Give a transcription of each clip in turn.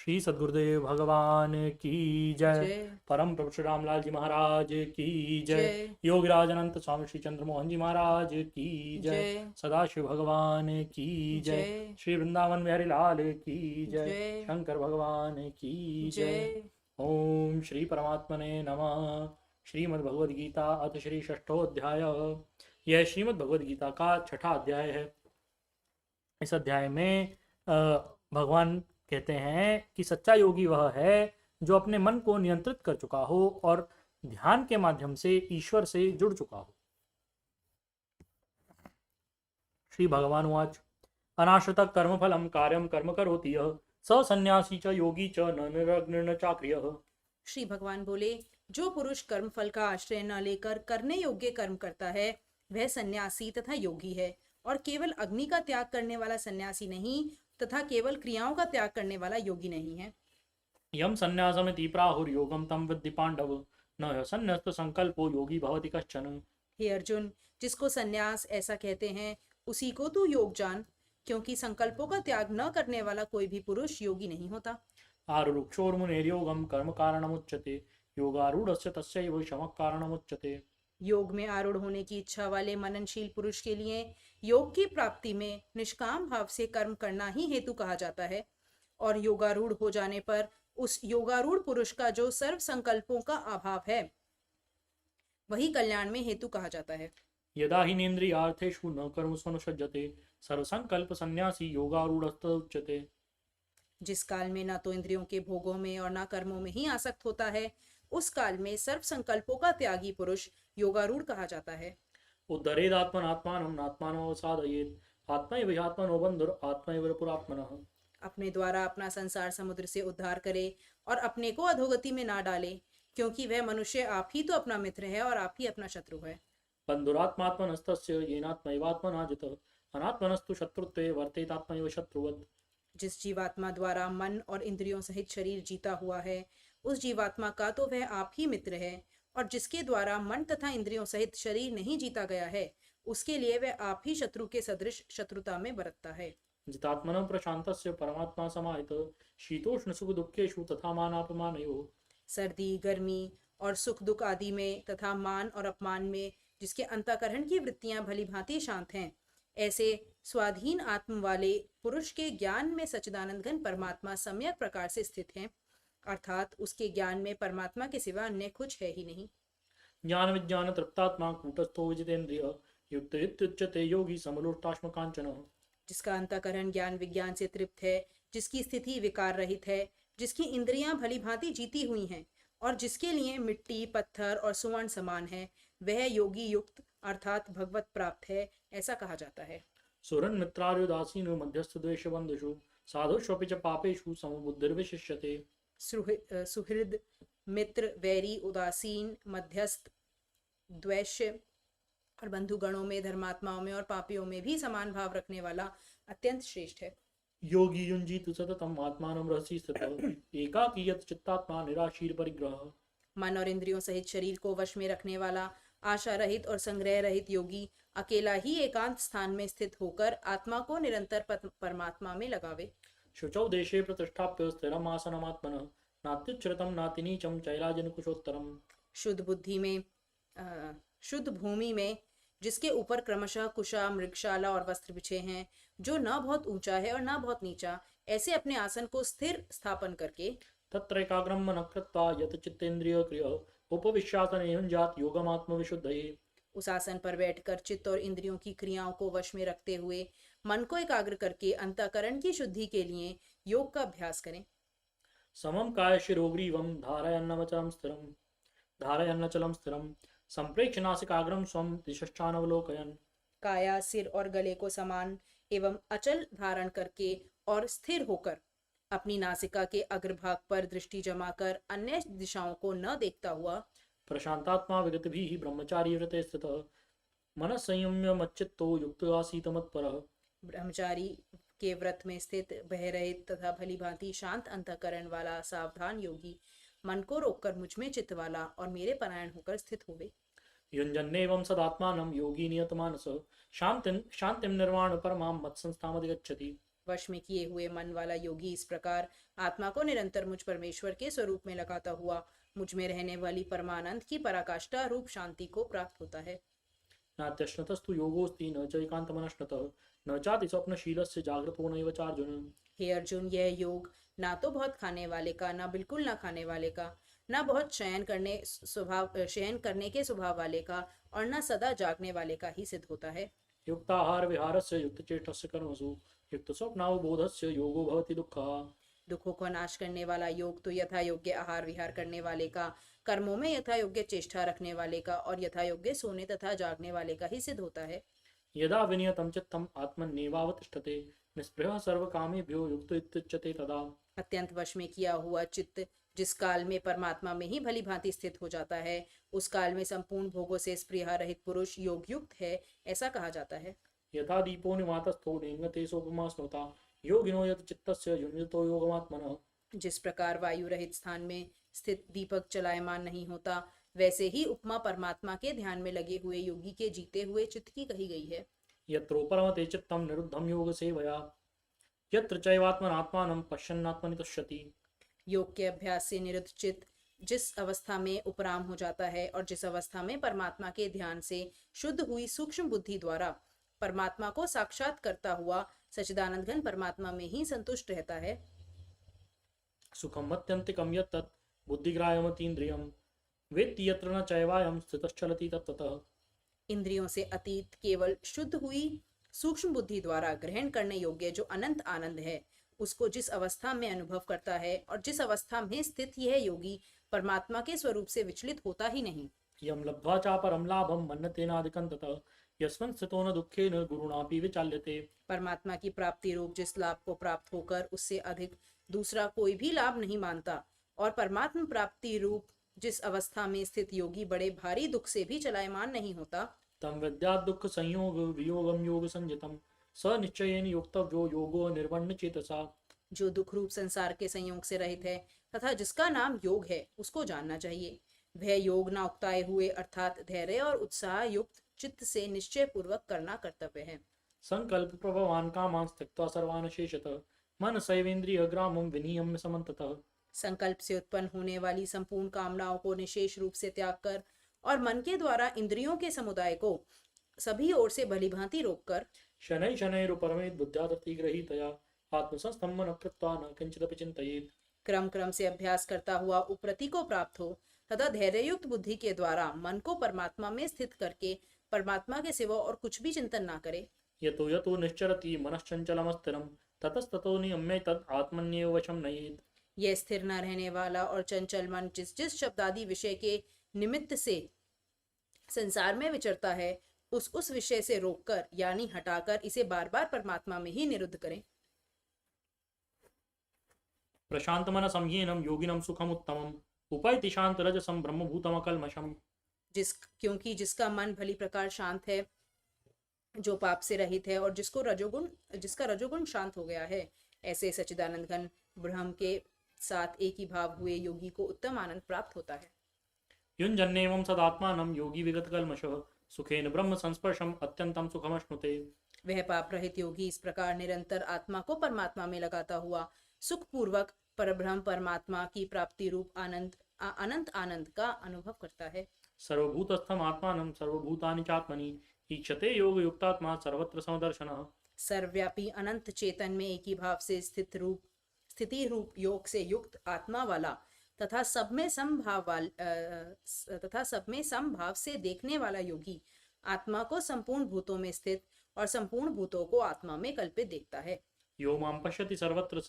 श्री सद्गुरुदेव भगवान की जय। जय परम प्रभु श्री रामलाल जी महाराज की जय। जय योगीराज अनंत स्वामी श्री चंद्रमोहन जी महाराज की जय। जय सदाशिव भगवान की जय। जय श्री वृंदावन बिहारी लाल की जय। जय शंकर भगवान की जय। जय। ओम श्री परमात्मने नमः। श्रीमद् भगवद गीता अथ श्री षष्ठोध्याय। यह श्रीमद् भगवद गीता का छठा अध्याय है। इस अध्याय में भगवान कहते हैं कि सच्चा योगी वह है जो अपने मन को नियंत्रित कर चुका हो और ध्यान के माध्यम से ईश्वर से जुड़ चुका हो। श्री भगवान उवाच अनाश्रित कर्मफलम कार्यम कर्म करोति यः स सन्यासी च योगी च न निरग्निर्न चाक्रियः। श्री भगवान बोले, जो पुरुष कर्म फल का आश्रय न लेकर करने योग्य कर्म करता है वह सन्यासी तथा योगी है, और केवल अग्नि का त्याग करने वाला सन्यासी नहीं तथा केवल क्रियाओं का त्याग करने वाला योगी नहीं है। यम संन्यासमिति प्राहुर्योगम तम विद्धि पांडव न संन्यस्त संकल्पो योगी भवति कश्चन। हे अर्जुन, जिसको सन्यास ऐसा कहते हैं उसी को तू योग जान, क्योंकि संकल्पों का त्याग न करने वाला कोई भी पुरुष योगी नहीं होता। आरुरुक्षोर्मुनेर्योगम कर्म कारणमुच्यते योगारूढ़स्य तस्यैव शमः कारणमुच्यते। योग में आरूढ़ होने की इच्छा वाले मननशील पुरुष के लिए योग की प्राप्ति में निष्काम भाव से कर्म करना ही हेतु कहा जाता है, और योगारूढ़ हो जाने पर उस योगारूढ़ पुरुष का जो सर्व संकल्पों का अभाव है वही कल्याण में हेतु कहा जाता है। यदा हीनेन्द्रियार्थेषु न कर्मसु सर्वसंकल्प सन्यासी योगारूढ़स्त उच्यते। जिस काल में न तो इंद्रियों के भोगों में और न कर्मों में ही आसक्त होता है, उस काल में सर्व संकल्पों का त्यागी पुरुष योगारूढ़ कहा जाता है। उद्धरेदात्मनात्मानं नात्मानमवसादयेत् आत्मैव ह्यात्मनो बन्धुर् आत्मैव पुरात्मनः। अपने द्वारा अपना संसार समुद्र से उद्धार करे और अपने को अधोगति में ना डाले, क्योंकि वह मनुष्य आप ही तो अपना मित्र है और आप ही अपना शत्रु है। बन्धुरात्मात्मनस्तस्य येनात्मैवात्मना जितः अनात्मनस्तु शत्रुत्वे वर्तेतात्मैव शत्रुवत्। जिस जीवात्मा द्वारा मन और इंद्रियों सहित शरीर जीता हुआ है, उस जीवात्मा का तो वह आप ही मित्र है, और जिसके द्वारा मन तथा इंद्रियों सहित शरीर नहीं जीता गया है, उसके लिए वह आप ही शत्रु के सदृश शत्रुता में बरतता है। जितात्मनः प्रशान्तस्य परमात्मा समाहितः शीतोष्ण सुख दुःखेषु तथा मानापमानयोः। सर्दी गर्मी और सुख दुख आदि में तथा मान और अपमान में जिसके अंतःकरण की वृत्तियां भली भांति शांत हैं, ऐसे स्वाधीन आत्म वाले पुरुष के ज्ञान में सच्चिदानंद घन परमात्मा सम्यक प्रकार से स्थित है, अर्थात उसके ज्ञान में परमात्मा के सिवा अन्य कुछ है ही नहीं। ज्ञान विज्ञान तृप्तात्मा कूटस्थो विजितेन्द्रिय युक्त इत्युच्यते योगी समलोष्टाश्म कांचनः। जिसका अंतःकरण ज्ञान विज्ञान से तृप्त है, जिसकी स्थिति विकार रहित है, जिसकी इंद्रियां भली भांति जीती हुई हैं, और जिसके लिए मिट्टी पत्थर और सुवर्ण समान है, वह योगी युक्त अर्थात भगवत प्राप्त है, ऐसा कहा जाता है। सुरन मित्रार्युदासीन मध्यस्थ द्वेष बंधुषु साधुष्वपि च पापेषु समबुद्धिर्विशिष्यते। सुहृद मित्र वैरी उदासीन मध्यस्थ द्वैष्य और बंधुगणों में धर्मात्माओं में और पापियों में भी समान भाव रखने वाला अत्यंत श्रेष्ठ है। योगी युञ्जीतु सततम् आत्मानं रहसि स्थितः एकाकी यत् चित्तात्मा निराशीर परिग्रहः। मन और इंद्रियों सहित शरीर को वश में रखने वाला आशा रहित और संग्रह रहित योगी अकेला ही एकांत स्थान में स्थित होकर आत्मा को निरंतर परमात्मा में लगावे। शुचौ देशे प्रतिष्ठाप्य स्थिरम् आसनमात्मनः नात्युच्छ्रितं नातिनीचं चैलाजिनकुशोत्तरम्। शुद्ध बुद्धि में शुद्ध भूमि में जिसके ऊपर क्रमशः कुशा मृगशाला और वस्त्र बिछे हैं, जो न बहुत ऊंचा है और न बहुत नीचा, ऐसे अपने आसन को स्थिर स्थापन करके तत्र एकाग्रं मनः कृत्वा यत् चित्तेन्द्रियक्रियः उपविश्यासने युञ्जात् योगमात्मविशुद्धये। उस आसन पर बैठकर चित्त और इंद्रियों की क्रियाओं को वश में रखते हुए मन को एकाग्र करके अंतःकरण की शुद्धि के लिए योग का अभ्यास करें। समं काय शिरोग्रीवं धारयन्नचलं स्थिरं संप्रेक्ष्य नासिकाग्रं स्वं दिशश्चानवलोकयन्। काया सिर और गले को समान एवं अचल धारण करके और स्थिर होकर अपनी नासिका के अग्रभाग पर दृष्टि जमाकर अन्य दिशाओं को न देखता हुआ प्रशांतात्मा विगतभिः ब्रह्मचारी व्रते स्थितः मनः संयम्य मच्चित्तो युक्त आसीत मत्परः। ब्रह्मचारी के व्रत में स्थित भय रहित तथा भली भांति शांत अंतःकरण वाला सावधान योगी मन को रोककर मुझ में चित्त वाला और मेरे परायण होकर स्थित होवे। युञ्जन्नेवं सदात्मानं योगी नियतमानसः शांतिं निर्वाण परमां मत्संस्थामधिगच्छति। वश में किए हुए मन वाला योगी इस प्रकार आत्मा को निरंतर मुझ परमेश्वर के स्वरूप में लगाता हुआ मुझ में रहने वाली परमानंद की पराकाष्ठा रूप शांति को प्राप्त होता है। नात्यश्नतस्तु योगोऽस्ति न च एकान्तमनश्नतः न चाति स्वप्नशीलस्य जाग्रतो नैव चार्जुन। हे अर्जुन, यह योग ना तो बहुत खाने वाले का, ना बिल्कुल ना खाने वाले का, ना बहुत शयन करने के स्वभाव वाले का, और ना सदा जागने वाले का ही सिद्ध होता है। युक्ताहार विहारस्य युक्तचेष्टस्य कर्मसु युक्तस्वप्नावबोधस्य योगो भवति दुःखः। दुखों को नाश करने वाला योग तो यथा योग्य आहार विहार करने वाले का, कर्मों में यथा योग्य चेष्टा रखने वाले का और यथा योग्य सोने तथा जागने वाले का ही सिद्ध होता है। यदा विनियतं चित्तम् आत्मन्येवावतिष्ठते निःस्पृहः सर्वकामेभ्यो युक्त इत्युच्यते तदा। अत्यंत वश में किया हुआ चित्त जिस काल में परमात्मा में ही भली भांति स्थित हो जाता है, उस काल में संपूर्ण भोगों से स्पृहा रहित पुरुष योग युक्त है, ऐसा कहा जाता है। यथा दीपो निवातस्थो नेङ्गते सोपमा स्मृता योगिनो यत् चित्तस्य युञ्जतो योगमात्मनः। जिस प्रकार वायु रहित स्थान में स्थित दीपक चलायमान नहीं होता, वैसे ही उपमा परमात्मा के ध्यान में लगे हुए योगी के जीते हुए चित्त की कही गई है। यत्रोपरमते चित्तं निरुद्धं योगसेवया यत्र चैवात्मनात्मानं पश्यन्नात्मनि तुष्यति। योग के अभ्यास से निरुद्ध चित्त जिस अवस्था में उपराम हो जाता है और जिस अवस्था में परमात्मा के ध्यान से शुद्ध हुई सूक्ष्म बुद्धि द्वारा परमात्मा को साक्षात करता हुआ सच्चिदानंद घन परमात्मा में ही संतुष्ट रहता है। सुखम अत्यंतिकम यत्तत् बुद्धिग्राह्यमतीन्द्रियं वेत्ति यत्र न चैवायं स्थितश्चलति तत्ततः। इंद्रियों से अतीत केवल शुद्ध हुई सूक्ष्म बुद्धि द्वारा ग्रहण करने योग्य जो अनंत आनंद है, उसको जिस अवस्था में अनुभव करता है और जिस अवस्था में स्थित यह योगी परमात्मा के स्वरूप से विचलित होता ही नहीं। यम लब्ध्वा चापरम लाभम मन्यतेनादिकं ततः यस्मिन् स्थितो न दुःखेन गुरुणापि विचाल्यते। परमात्मा की प्राप्ति रूप जिस लाभ को प्राप्त होकर उससे अधिक दूसरा कोई भी लाभ नहीं मानता, और परमात्मा प्राप्ति रूप जिस अवस्था में स्थित योगी बड़े भारी दुख से भी चलायमान नहीं होता, तम विद्यात् दुःख संयोग वियोगम योग संयतम स निश्चयेन योक्तव्यो योगो निर्वण्य चेतसा। जो दुख रूप संसार के संयोग से रहित है तथा जिसका नाम योग है, उसको जानना चाहिए। वह योग ना उक्ताए हुए अर्थात धैर्य और उत्साह युक्त चित्त से निश्चय पूर्वक करना कर्तव्य है। संकल्प प्रभवान कामान् त्यक्त्वा सर्वान् शेषतः मन सैवेन्द्रिय ग्रामं विनियम्य समन्ततः। संकल्प से उत्पन्न होने वाली संपूर्ण कामनाओं को निशेष रूप से त्याग कर और मन के द्वारा इंद्रियों के समुदाय को सभी ओर से भलीभांति रोककर शनैः शनैरुपरमेत् बुद्ध्यादतिग्रहीतया आत्मसंस्थं मनः कृत्वा न किंचिदपि चिन्तयेत्। क्रम क्रम से अभ्यास करता हुआ उपरति को प्राप्त हो तथा धैर्ययुक्त बुद्धि के द्वारा मन को परमात्मा में स्थित करके परमात्मा के सिवा और कुछ भी चिंतन ना करे। यतो यतो निश्चरति मनश्चंचलमस्थिरं ततस्ततो नियम्य तद् आत्मन्येव वशं नयेत्। यह स्थिर न रहने वाला और चंचल मन जिस जिस शब्दादि विषय के निमित्त से संसार में विचरता है, उस विषय से रोककर यानी हटाकर इसे बार बार परमात्मा में ही निरुद्ध करें। प्रशांत मन संहीनम योगिनम सुखम उत्तमम उपैति शांत रजसम ब्रह्मभूतम अकल्मषम। क्योंकि जिसका मन भली प्रकार शांत है, जो पाप से रहित है और जिसका रजोगुण शांत हो गया है, ऐसे सच्चिदानंद घन ब्रह्म के साथ एक ही भाव हुए योगी को उत्तम आनंद प्राप्त होता है। युञ्जन्नेवं सदात्मानं योगी विगत कल्मषः सुखेन ब्रह्म संस्पर्शम अत्यंतम सुखमश्नुते। वह पाप रहित योगी इस प्रकार निरंतर आत्मा को परमात्मा में लगाता हुआ सुख पूर्वक परब्रह्म परमात्मा की प्राप्ति रूप अनंत आनंद का अनुभव करता है। सर्वभूतस्थम आत्मानं सर्वभूतानि चात्मनि ईक्षते योग युक्तात्मा सर्वत्र समदर्शनः। सर्वव्यापी अनंत चेतन में एक ही भाव से स्थिति रूप योग से युक्त आत्मा वाला तथा सब में समभाव से देखने वाला योगी आत्मा को संपूर्ण भूतों में स्थित और संपूर्ण भूतों को आत्मा में कल्पित देखता है। यो मां पश्यति सर्वत्र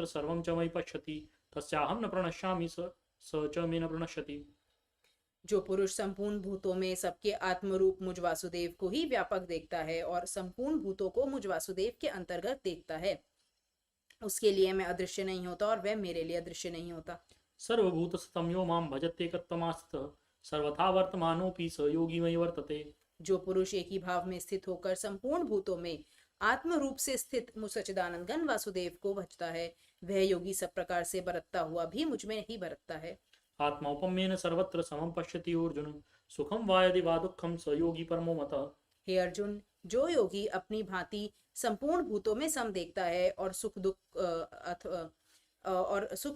सर्वं च मयि पश्यति तस्याहं न प्रणश्यामि स च मे न प्रणश्यति। जो पुरुष संपूर्ण भूतों में सबके आत्मरूप मुझ वासुदेव को ही व्यापक देखता है और संपूर्ण भूतों को मुझ वासुदेव के अंतर्गत देखता है, उसके लिए मैं अदृश्य नहीं होता और वह मेरे लिए अदृश्य नहीं होता। सर्वभूतस्थं यो मां भजत्येकत्वमास्थितः सर्वथा वर्तमानोऽपि स योगी मयि वर्तते। जो पुरुष एक ही भाव में स्थित होकर संपूर्ण भूतों में आत्म रूप से स्थित मुझ सच्चिदानंद घन वासुदेव को भजता है, वह योगी सब प्रकार से बरतता हुआ भी मुझ में ही बरतता है। आत्मौपम्येन सर्वत्र समं पश्यति अर्जुन सुखम वा यदि वा दुःखं स योगी परमो मतः। हे अर्जुन, जो योगी अपनी भांति संपूर्ण भूतों में सम देखता है और सुख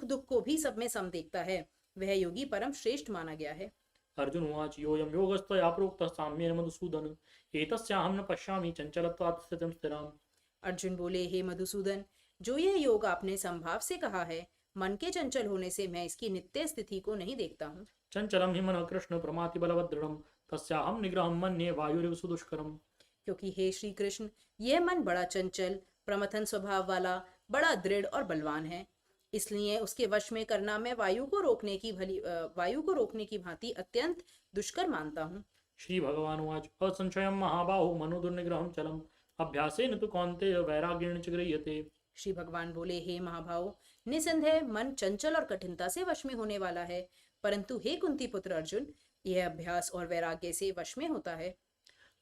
दुख को भी सब में सम देखता है, वह योगी परम श्रेष्ठ माना गया है। अर्जुन उवाच योऽयं योगस्त्वया प्रोक्तः साम्येन मधुसूदन एतस्याहं न पश्यामि चञ्चलत्वात् स्थितिं स्थिराम्। अर्जुन बोले, हे मधुसूदन, जो यह योग आपने संभाव से कहा है, मन के चंचल होने से मैं इसकी नित्य स्थिति को नहीं देखता हूँ। चञ्चलं हि मनः कृष्ण प्रमाति बलवदृढं तस्याहं निग्रहं मन्ये वायुरिव सुदुष्करम्। क्योंकि हे श्री कृष्ण, यह मन बड़ा चंचल, प्रमथन स्वभाव वाला, बड़ा दृढ़ और बलवान है, इसलिए उसके वश में करना मैं वायु को रोकने की भांति अत्यंत दुष्कर मानता हूँ। श्रीभगवानुवाच असंशयं महाबाहो मनोदुर्निग्रहं चलम् अभ्यासेन तु कौन्तेय वैराग्येण च गृह्यते। श्री भगवान बोले, हे महाभाव, निसंदेह मन चंचल और कठिनता से वश में होने वाला है, परंतु हे कुंती पुत्र अर्जुन, यह अभ्यास और वैराग्य से वश में होता है।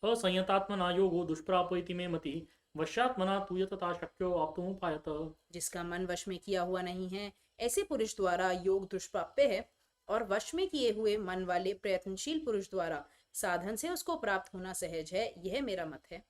असंयतात्मना योगो दुष्प्राप इति मे मतिः वश्यात्मना तु यतता शक्यो आप्तुमुपायतः। जिसका मन वश में किया हुआ नहीं है, ऐसे पुरुष द्वारा योग दुष्प्राप्य है, और वश में किए हुए मन वाले प्रयत्नशील पुरुष द्वारा साधन से उसको प्राप्त होना सहज है, यह मेरा मत है।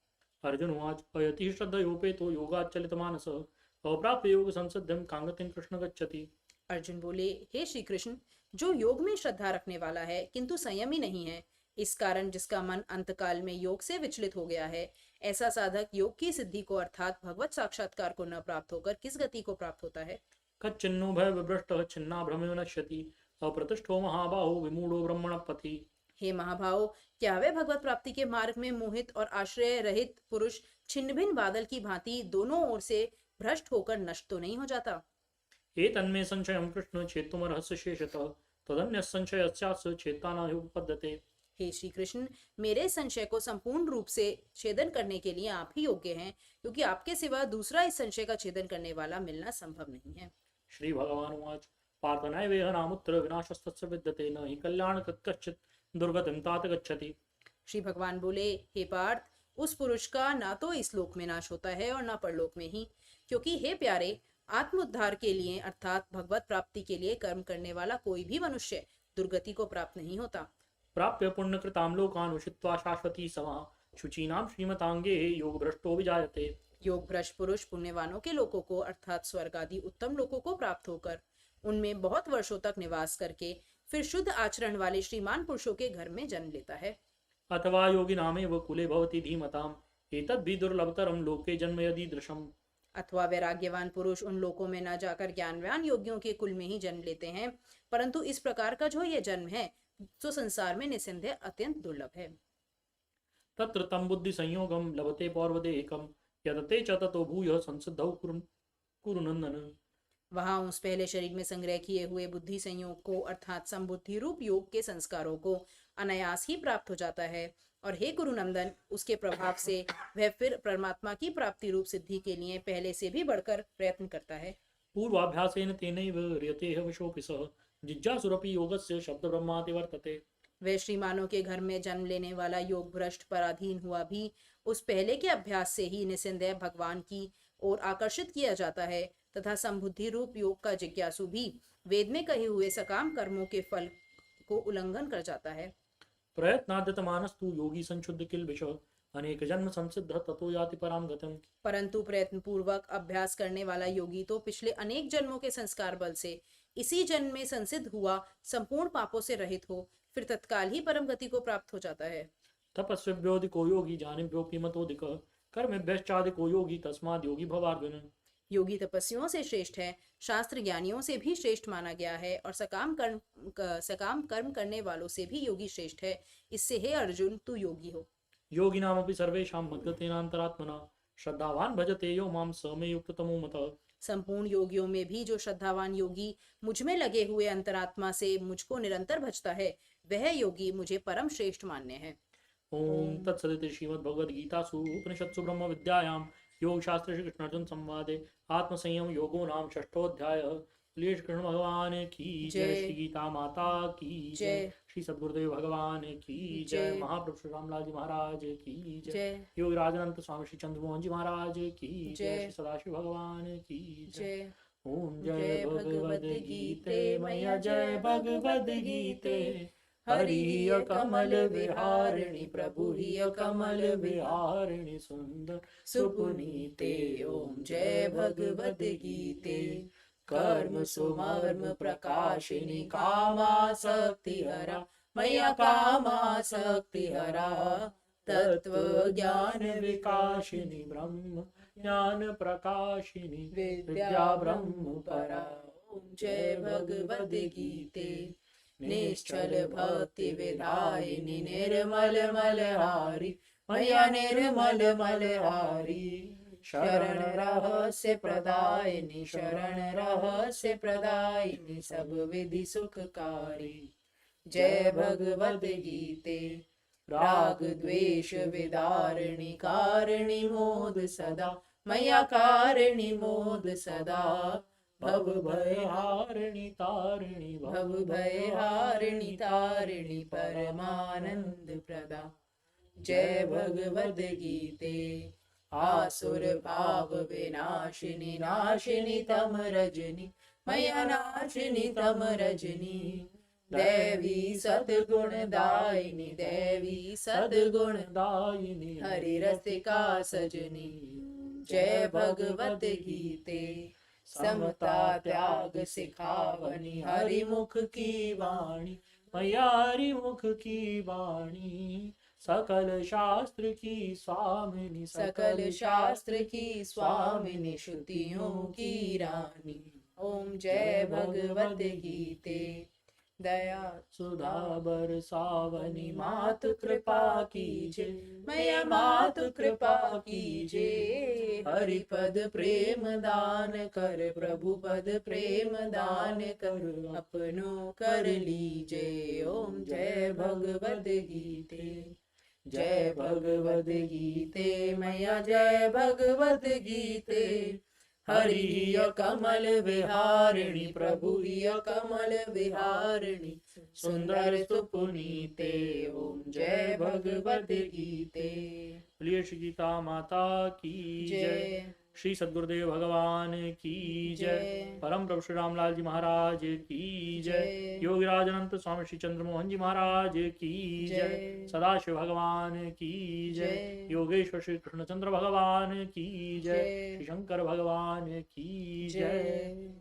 अर्जुन उवाच अयति श्रद्धयोपेतो योगाच्चलितमानसः अप्राप्य योग संसिद्धिं कांगतिं कृष्ण गच्छति। अर्जुन बोले, हे श्री कृष्ण, जो योग में श्रद्धा रखने वाला है किंतु संयमी नहीं है, इस कारण जिसका मन अंतकाल में योग से विचलित हो गया है, ऐसा साधक योग की सिद्धि को अर्थात भगवत साक्षात्कार को न प्राप्त होकर किस गति को प्राप्त होता है। कच्चिन्नो भय विभ्रष्टः छिन्नाभ्रमेव नश्यति अप्रतिष्ठो महाबाहो विमूढ़ो ब्रह्मण पथि। हे महाभाव, क्या वे भगवत प्राप्ति के मार्ग में मोहित और आश्रय रहित पुरुष छिन्न भिन्न बादल की भांति दोनों ओर से भ्रष्ट होकर नष्ट तो नहीं हो जाता। एतन्मे संशयं कृष्ण छेत्तुमर्हस्य शेषतः तदन्यः संशयस्यास्य छेत्ता न उपपद्यते। हे श्री कृष्ण, मेरे संशय को संपूर्ण रूप से छेदन करने के लिए आप ही योग्य हैं, क्योंकि आपके सिवा दूसरा इस संशय का छेदन करने वाला मिलना संभव नहीं है। श्री भगवानुवाच पार्थ नैवेह नामुत्र विनाशस्तस्य विद्यते न हि कल्याणकृत् कश्चित् दुर्गतिं तात गच्छति। श्री भगवान बोले, हे पार्थ, उस पुरुष का ना तो इस लोक में नाश होता है और ना परलोक में ही, क्योंकि हे प्यारे, आत्म उद्धार के लिए अर्थात भगवत प्राप्ति के लिए कर्म करने वाला कोई भी मनुष्य दुर्गति को प्राप्त नहीं होता। प्राप्य पुण्यकृतां लोकान् उषित्वा शाश्वती समाः शुचीनां श्रीमतांगे योग भ्रष्टो विजायते। योग भ्रष्ट पुरुष पुण्यवानों के लोकों को अर्थात स्वर्ग आदि उत्तम लोकों को प्राप्त होकर उनमें बहुत वर्षों तक निवास करके फिर शुद्ध आचरण वाले श्रीमान पुरुषों के घर में जन्म लेता है। अथवा योगिनामेव कुले भवति धीमताम् एतद् दुर्लभतरं लोके जन्म यदीदृशम्। अथवा वैराग्यवान पुरुष उन लोकों में न जाकर ज्ञानवान योगियों के कुल में ही जन्म लेते हैं, परंतु इस प्रकार का जो ये जन्म है तो संसार में निसंदेह अत्यंत दुर्लभ है। तत्र तं बुद्धि संयोगं लभते पौर्वदेकं यदते च ततो भूयः संसिद्धौ कुरु नंदन। वहां उस पहले शरीर में संग्रह किए हुए बुद्धि संयोग को अर्थात संबुद्धि रूप योग के संस्कारों को अनायास ही प्राप्त हो जाता है, और हे कुरुनंदन, उसके प्रभाव से वह फिर परमात्मा की प्राप्ति रूप सिद्धि के लिए पहले से भी बढ़कर प्रयत्न करता है। पूर्वाभ्यासेन तेनैव ह्रियते विशोऽपि सः जिज्ञासुरपि योगस्य शब्द ब्रह्माति वर्तते। वह श्रीमानों के घर में जन्म लेने वाला योग भ्रष्ट पराधीन हुआ भी उस पहले के अभ्यास से ही निसंदेह भगवान की ओर आकर्षित किया जाता है, तथा संबुद्धि रूप योग का जिज्ञासु भी वेद में कहे हुए सकाम कर्मों के फल को उल्लंघन कर जाता है। प्रयत्नाद्यतमानस्तु योगी संशुद्ध किल विषः अनेक जन्म संसिद्ध ततो याति परां गतिम्। परंतु प्रयत्न पूर्वक अभ्यास करने वाला योगी तो पिछले अनेक जन्मों के संस्कार बल से इसी जन्म में संसिद्ध हुआ संपूर्ण पापों से रहित हो फिर तत्काल ही परम गति को प्राप्त हो जाता है। तपस्विभ्योऽधिको योगी ज्ञानिभ्योऽपि मतोऽधिकः कर्मभ्यश्चाधिको योगी तस्माद् योगी भवार्जुन। योगी तपस्वियों से श्रेष्ठ है, शास्त्र ज्ञानियों से भी श्रेष्ठ माना गया है, और सकाम कर्म करने वालों से भी योगी श्रेष्ठ है। इससे हे अर्जुन, तू योगी हो। योगिनामपि सर्वेषां मद्गतेनान्तरात्मना श्रद्धावान् भजते यो मां स मे युक्ततमो मतः। संपूर्ण योगियों में भी जो श्रद्धावान योगी मुझ में लगे हुए अंतरात्मा से मुझको निरंतर भजता है, वह योगी मुझे परम श्रेष्ठ मान्य है। ओम तत्सदिति श्रीमद्भगवद्गीतासु उपनिषत्सु ब्रह्म विद्यायां योगशास्त्रे श्री कृष्णार्जुन संवादे आत्मसंयम योगो नाम षष्ठोऽध्यायः। श्री कृष्ण भगवान की जय। जय। श्री गीता माता की जय। श्री सद्गुरुदेव भगवान की जय। जय। महाप्रभु श्री रामलाल जी महाराज की जय। जय योगीराज अनंत स्वामी श्री चंद्रमोहन जी महाराज की जय। जय। श्री सदाशिव भगवान की जय। जय। ओम जय जय भगवद भगवद गीते गीते मैया जय भगवद गीते हरि कमल विहारिणि प्रभु हिय कमल विहारिणि सुंदर सुपुनीते। ओम जय भगवद गीते। कर्म सुमर्म प्रकाशिनी कामासक्ति हरा मया कामासक्ति हरा। तत्व ज्ञान विकाशिनी ब्रह्म ज्ञान प्रकाशिनी विद्या ब्रह्म परा। ओम जय भगवद गीते। निश्चल भक्ति विधायिनी निर्मल मलहारी मया निर्मल मलहारी। शरण रहस्य प्रदायिनी शरण रहस्य प्रदायिनी सब विधि सुखकारी। जय भगवद गीते। राग द्वेष विदारिणी कारिणी मोद सदा मया कारिणी मोद सदा। भव भयहारिणी तारिणी भव भयहारिणी तारिणी परमानंद प्रदा। जय भगवद गीते। आसुर भाव विनाशिनी नाशिनी तम रजनी मया नाशिनी तम रजनी। देवी सद्गुण दायिनी देवी सद्गुण दायिनी हरि रसिका सजनी। जय भगवद गीते। समता त्याग सिखावनी हरि मुख की वाणी मैया हरि मुख की वाणी। सकल शास्त्र की स्वामिनी सकल शास्त्र की स्वामिनी श्रुतियों की रानी। ओम जय भगवद गीते। दया सुधा बरसावनी मातु कृपा कीजे मैया मातु कृपा कीजे। हरि पद प्रेम दान कर प्रभु पद प्रेम दान कर अपनो कर लीजे। ओम जय भगवद गीते। जय भगवद गीते मैया जय भगवद गीते। हरि हिय कमल विहारिणि प्रभु हिय कमल विहारिणि सुंदर सुपुनीते। ओम जय भगवद गीते। बोलिए श्री गीता माता की जय। श्री सद्गुरुदेव भगवान की जय। परम प्रभु श्री रामलाल जी महाराज की जय। योगीराज अनंत स्वामी श्री चंद्रमोहन जी महाराज की जय। सदाशिव भगवान की जय। योगेश्वर श्री कृष्णचंद्र भगवान की जय। श्री शंकर भगवान की जय।